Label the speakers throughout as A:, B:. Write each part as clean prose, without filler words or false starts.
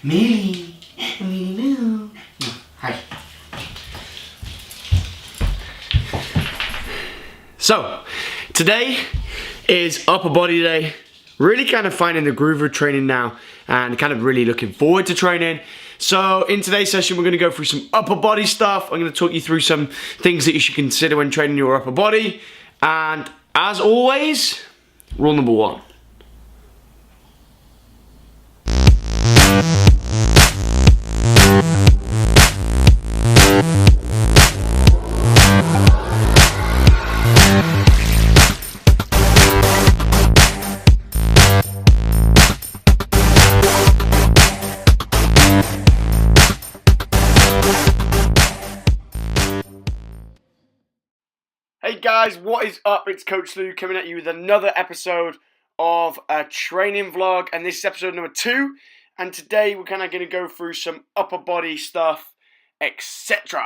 A: Millie, Millie, hi. So, today is upper body day. Really kind of finding the groove of training now and kind of really looking forward to training. So in today's session, we're going to go through some upper body stuff. I'm going to talk you through some things that you should consider when training your upper body. And as always, rule number one. Hey guys, what is up? It's Coach Lou coming at you with another episode of a training vlog, and this is episode number 2. And today we're kind of going to go through some upper body stuff, etc.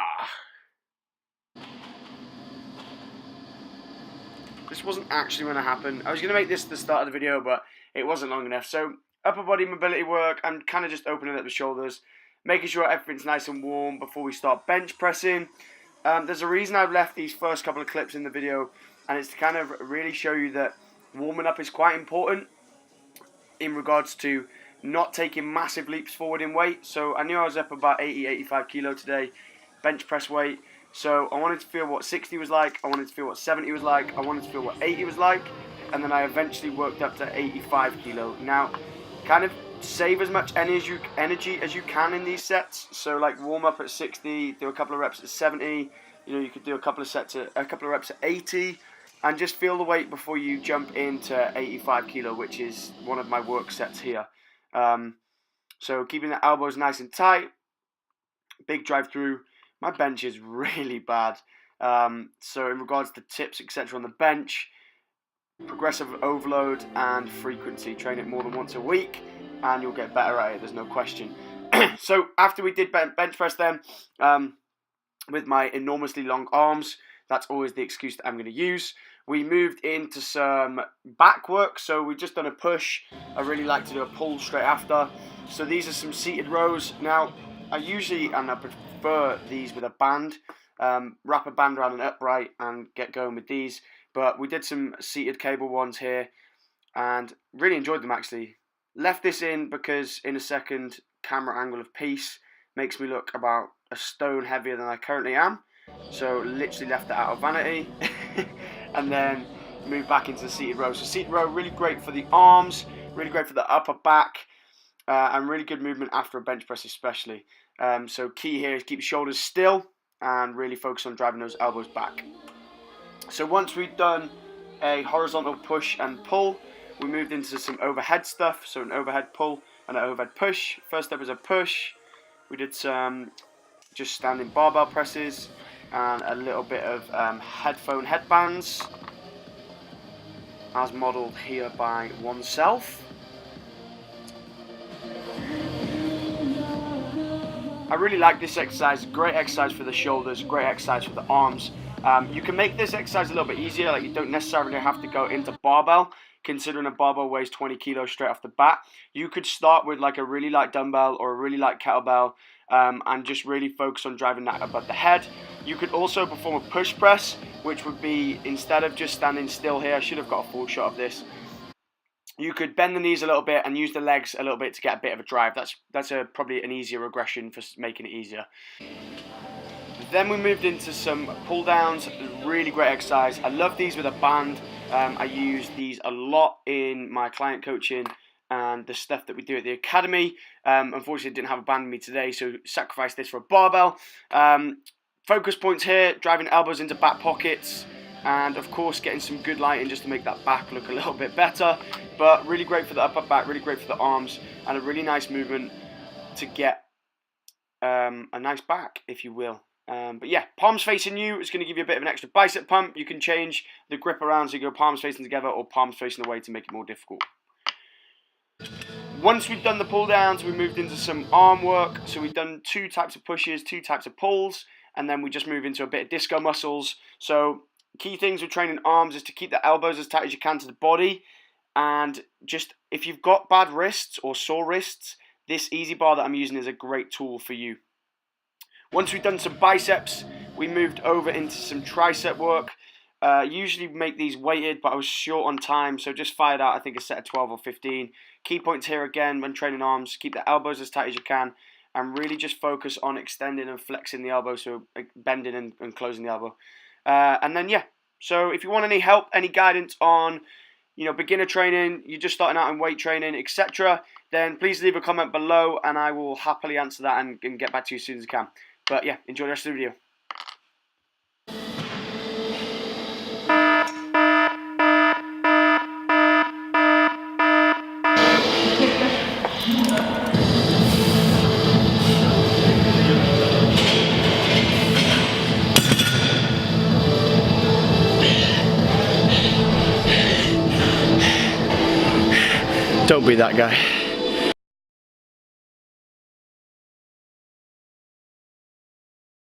A: This wasn't actually going to happen. I was going to make this the start of the video, but it wasn't long enough. So upper body mobility work, I'm kind of just opening up the shoulders, making sure everything's nice and warm before we start bench pressing. There's a reason I've left these first couple of clips in the video, and it's to kind of really show you that warming up is quite important in regards to not taking massive leaps forward in weight. So I knew I was up about 80-85 kilo today, bench press weight. So I wanted to feel what 60 was like, I wanted to feel what 70 was like, I wanted to feel what 80 was like, and then I eventually worked up to 85 kilo. Now, kind of save as much energy as you can in these sets. So like warm up at 60, do a couple of reps at 70. You know, you could do a couple of reps at 80, and just feel the weight before you jump into 85 kilo, which is one of my work sets here. So keeping the elbows nice and tight, big drive through. My bench is really bad. So in regards to tips, etc. on the bench, progressive overload and frequency. Train it more than once a week, and you'll get better at it, there's no question. So after we did bench press then, with my enormously long arms, that's always the excuse that I'm going to use, we moved into some back work. So we've just done a push. I really like to do a pull straight after. So these are some seated rows. Now, I prefer these with a band. Wrap a band around an upright and get going with these. But we did some seated cable ones here and really enjoyed them actually. Left this in because in a second, camera angle of peace makes me look about a stone heavier than I currently am. So literally left that out of vanity. And then move back into the seated row. So seated row, really great for the arms, really great for the upper back, and really good movement after a bench press especially. So key here is keep your shoulders still and really focus on driving those elbows back. So once we've done a horizontal push and pull, we moved into some overhead stuff. So an overhead pull and an overhead push. First step is a push. We did some just standing barbell presses and a little bit of headphone headbands, as modelled here by oneself. I really like this exercise. Great exercise for the shoulders, great exercise for the arms. You can make this exercise a little bit easier, like you don't necessarily have to go into barbell, considering a barbell weighs 20 kilos straight off the bat. You could start with like a really light dumbbell or a really light kettlebell, and just really focus on driving that above the head. You could also perform a push press, which would be, instead of just standing still here, I should have got a full shot of this. You could bend the knees a little bit and use the legs a little bit to get a bit of a drive. That's probably an easier regression for making it easier. Then we moved into some pull downs, really great exercise. I love these with a band. I use these a lot in my client coaching and the stuff that we do at the academy. Unfortunately, I didn't have a band with me today, so sacrifice this for a barbell. Focus points here, driving elbows into back pockets, and of course getting some good lighting just to make that back look a little bit better. But really great for the upper back, really great for the arms, and a really nice movement to get a nice back, if you will. But yeah, palms facing you is going to give you a bit of an extra bicep pump. You can change the grip around so you go palms facing together or palms facing away to make it more difficult. Once we've done the pull downs, we moved into some arm work. So we've done 2 types of pushes, 2 types of pulls, and then we just move into a bit of disco muscles. So key things with training arms is to keep the elbows as tight as you can to the body, and just if you've got bad wrists or sore wrists, this easy bar that I'm using is a great tool for you. Once we've done some biceps, we moved over into some tricep work. Usually make these weighted, but I was short on time, so just fired out I think a set of 12 or 15. Key points here again when training arms, keep the elbows as tight as you can, and really just focus on extending and flexing the elbow, so bending and closing the elbow. And then yeah, so if you want any help, any guidance on beginner training, you're just starting out in weight training, etc., then please leave a comment below and I will happily answer that and get back to you as soon as I can. But yeah, enjoy the rest of the video. Don't be that guy.